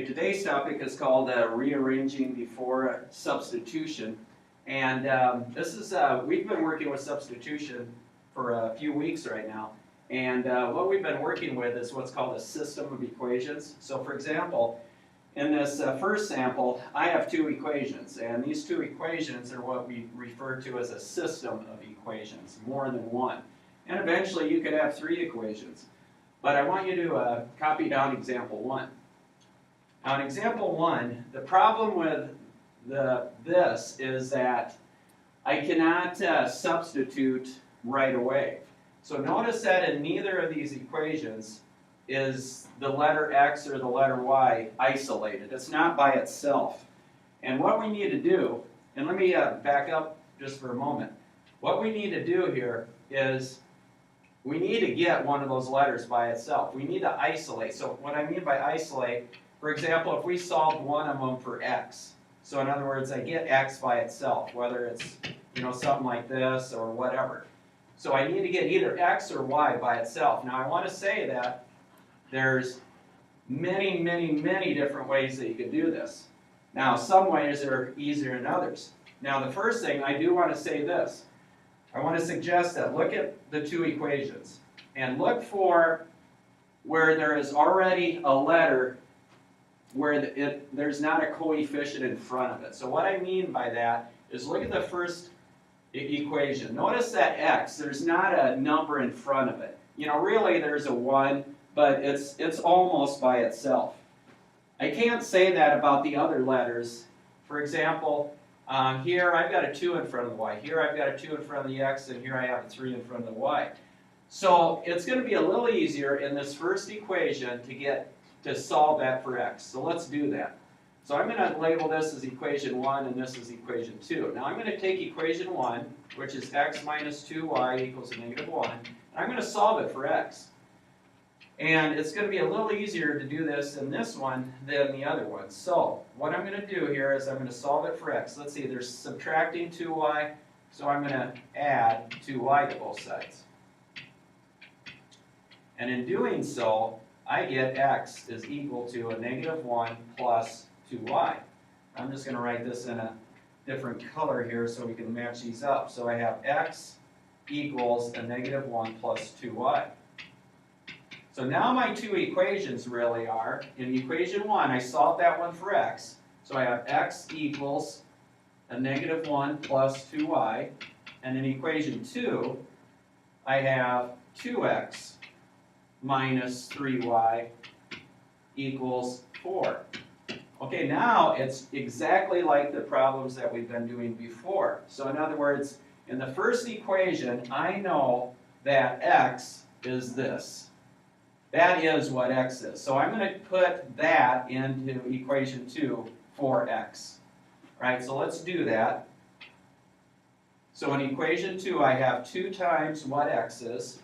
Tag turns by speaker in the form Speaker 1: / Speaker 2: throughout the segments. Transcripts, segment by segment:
Speaker 1: Okay, today's topic is called rearranging before substitution, and this is we've been working with substitution for a few weeks right now, and what we've been working with is what's called a system of equations. So, for example, in this first sample, I have two equations, and these two equations are what we refer to as a system of equations, more than one, and eventually you could have three equations. But I want you to copy down example one. Now in example one, the problem with this is that I cannot substitute right away. So notice that in neither of these equations is the letter X or the letter Y isolated. It's not by itself. And what we need to do, and let me back up just for a moment. What we need to do here is we need to get one of those letters by itself. We need to isolate. So what I mean by isolate, for example, if we solved one of them for X, so in other words, I get X by itself, whether it's something like this or whatever. So I need to get either X or Y by itself. Now I want to say that there's many, many, many different ways that you could do this. Now some ways are easier than others. Now the first thing I do want to say this. I want to suggest that look at the two equations and look for where there is already a letter where there's not a coefficient in front of it. So what I mean by that is look at the first equation. Notice that X, there's not a number in front of it. Really there's a 1, but it's almost by itself. I can't say that about the other letters. For example, here I've got a 2 in front of the Y. Here I've got a 2 in front of the X, and here I have a 3 in front of the Y. So it's going to be a little easier in this first equation to solve that for X. So let's do that. So I'm going to label this as equation 1 and this is equation 2. Now I'm going to take equation 1, which is X minus 2Y equals a negative 1, and I'm going to solve it for X. And it's going to be a little easier to do this in this one than the other one. So what I'm going to do here is I'm going to solve it for X. Let's see, there's subtracting 2Y, so I'm going to add 2Y to both sides. And in doing so, I get X is equal to a negative 1 plus 2Y. I'm just going to write this in a different color here so we can match these up. So I have X equals a negative 1 plus 2Y. So now my two equations really are, in equation 1, I solved that one for X. So I have X equals a negative 1 plus 2Y. And in equation 2, I have 2X minus 3Y equals 4. Okay, now it's exactly like the problems that we've been doing before. So in other words, in the first equation, I know that X is this. That is what X is. So I'm going to put that into equation 2 for X. Right, so let's do that. So in equation 2, I have 2 times what X is.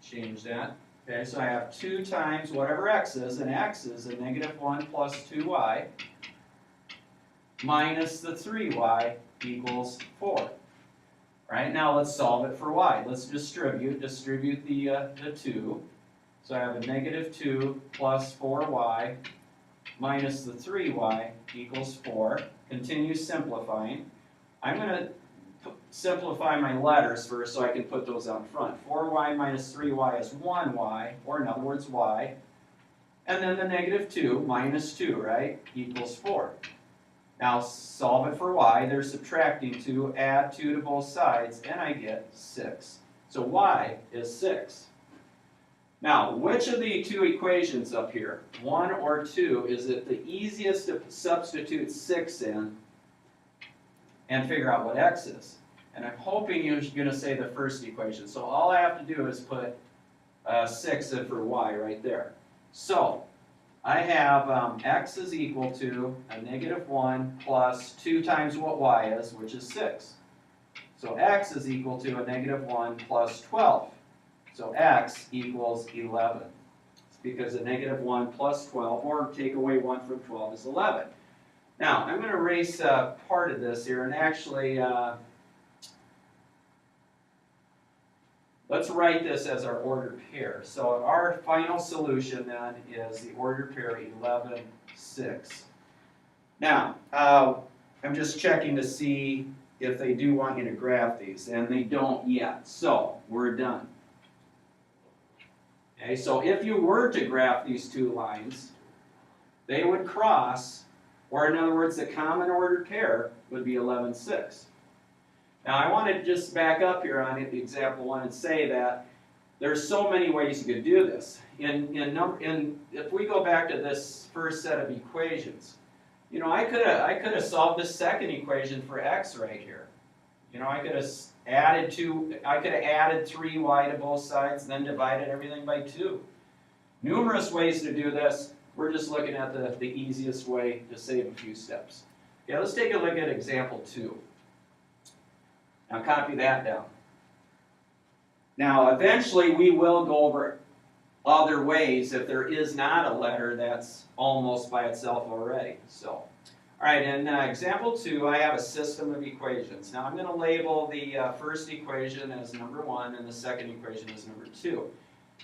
Speaker 1: Change that. Okay, so I have 2 times whatever X is, and X is a negative 1 plus 2Y minus the 3Y equals 4. Right, now let's solve it for Y. Let's distribute the 2. So I have a negative 2 plus 4Y minus the 3Y equals 4. Continue simplifying. I'm going to simplify my letters first so I can put those out front. 4Y minus 3Y is 1Y, or in other words, Y. And then the negative 2 minus 2, right, equals 4. Now solve it for Y. They're subtracting 2, add 2 to both sides, and I get 6. So Y is 6. Now, which of the two equations up here, 1 or 2, is it the easiest to substitute 6 in and figure out what X is? And I'm hoping you're going to say the first equation. So all I have to do is put 6 in for Y right there. So I have X is equal to a negative 1 plus 2 times what Y is, which is 6. So X is equal to a negative 1 plus 12. So X equals 11. It's because a negative 1 plus 12, or take away 1 from 12, is 11. Now, I'm going to erase part of this here and actually let's write this as our ordered pair. So our final solution then is the ordered pair 11, 6. Now, I'm just checking to see if they do want you to graph these, and they don't yet. So we're done. Okay, so if you were to graph these two lines, they would cross, or in other words, the common ordered pair would be 11, 6. Now I want to just back up here on example 1 and say that there's so many ways you could do this. If we go back to this first set of equations, you know, I could have solved this second equation for x right here. You know, I could have added 3y to both sides, then divided everything by 2. Numerous ways to do this. We're just looking at the easiest way to save a few steps. Okay, let's take a look at example 2. Now copy that down. Now eventually we will go over other ways if there is not a letter that's almost by itself already. So, all right, in example 2, I have a system of equations. Now I'm going to label the first equation as number 1 and the second equation as number 2.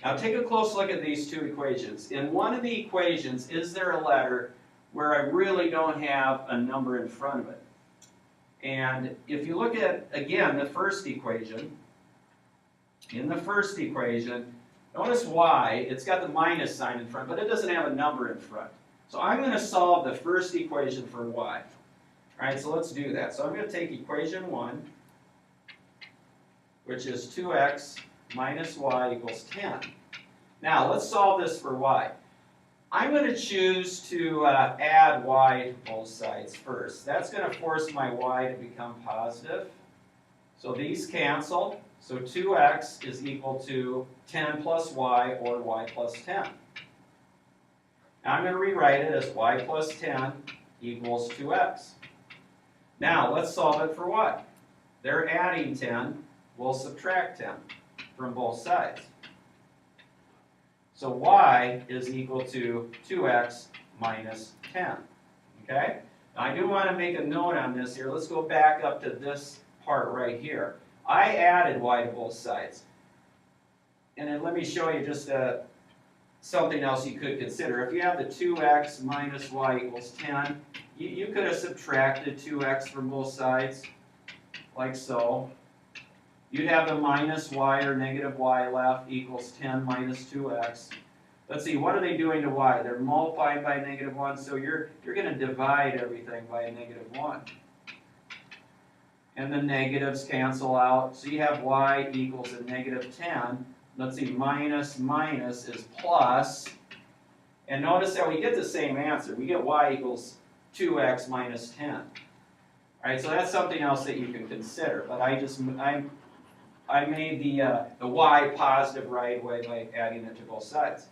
Speaker 1: Now take a close look at these two equations. In one of the equations, is there a letter where I really don't have a number in front of it? And if you look at, again, the first equation, in the first equation, notice y, it's got the minus sign in front, but it doesn't have a number in front. So I'm going to solve the first equation for y. All right, so let's do that. So I'm going to take equation 1, which is 2x minus y equals 10. Now, let's solve this for y. I'm going to choose to add y to both sides first. That's going to force my y to become positive. So these cancel. So 2x is equal to 10 plus y, or y plus 10. Now I'm going to rewrite it as y plus 10 equals 2x. Now let's solve it for y. They're adding 10. We'll subtract 10 from both sides. So y is equal to 2x minus 10. Okay? Now I do want to make a note on this here. Let's go back up to this part right here. I added y to both sides. And then let me show you just something else you could consider. If you have the 2x minus y equals 10, you could have subtracted 2x from both sides, like so. You'd have the minus y or negative y left equals 10 minus 2x. Let's see, what are they doing to y? They're multiplying by negative 1, so you're going to divide everything by a negative 1. And the negatives cancel out, so you have y equals a negative 10. Let's see, minus minus is plus. And notice that we get the same answer. We get y equals 2x minus 10. All right, so that's something else that you can consider. But I made the y positive right away by adding it to both sides.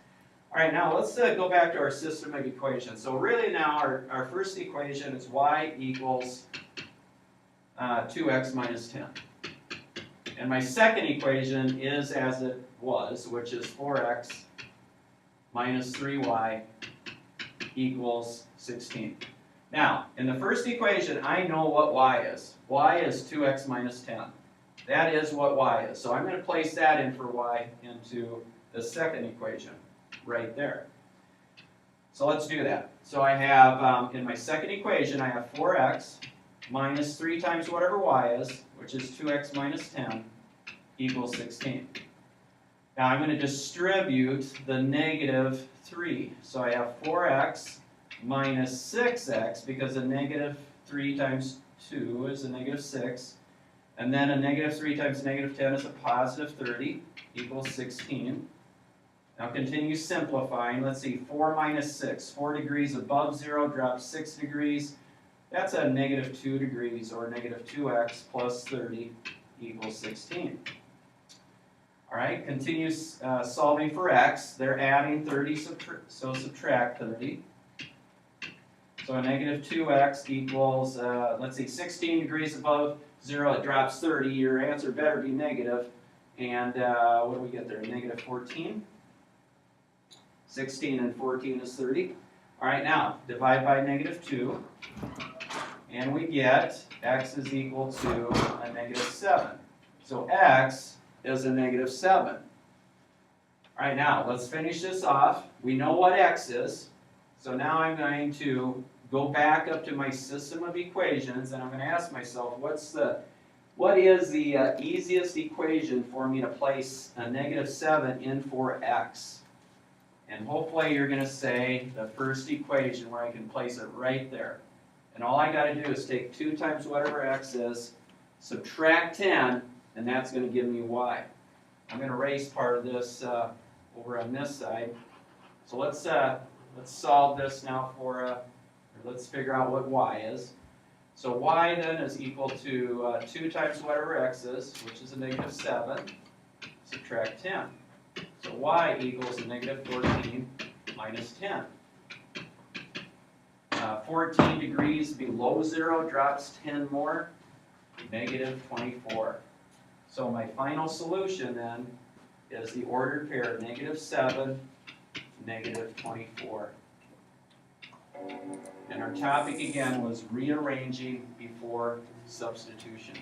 Speaker 1: All right, now let's go back to our system of equations. So really now our first equation is y equals 2x minus 10. And my second equation is as it was, which is 4x minus 3y equals 16. Now, in the first equation, I know what y is. Y is 2x minus 10. That is what y is. So I'm going to place that in for y into the second equation right there. So let's do that. So I have, in my second equation, I have 4x minus 3 times whatever y is, which is 2x minus 10, equals 16. Now I'm going to distribute the negative 3. So I have 4x minus 6x, because a negative 3 times 2 is a negative 6. And then a negative 3 times negative 10 is a positive 30, equals 16. Now continue simplifying. Let's see, 4 minus 6. 4 degrees above 0 drops 6 degrees. That's a negative 2 degrees, or negative 2x plus 30 equals 16. All right, continue solving for x. They're adding 30, so subtract 30. So a negative 2x equals, let's see, 16 degrees above 0, it drops 30. Your answer better be negative. And what do we get there? Negative 14. 16 and 14 is 30. All right, now divide by negative 2. And we get x is equal to a negative 7. So x is a negative 7. All right, now let's finish this off. We know what x is, so now I'm going to go back up to my system of equations, and I'm going to ask myself, what is the easiest equation for me to place a negative 7 in for x? And hopefully you're going to say the first equation where I can place it right there. And all I got to do is take 2 times whatever x is, subtract 10, and that's going to give me y. I'm going to erase part of this over on this side. So let's solve this now let's figure out what y is. So y then is equal to 2 times whatever x is, which is a negative 7, subtract 10. So y equals a negative 14 minus 10. 14 degrees below 0 drops 10 more, negative 24. So my final solution then is the ordered pair, negative 7, negative 24. And our topic again was rearranging before substitution.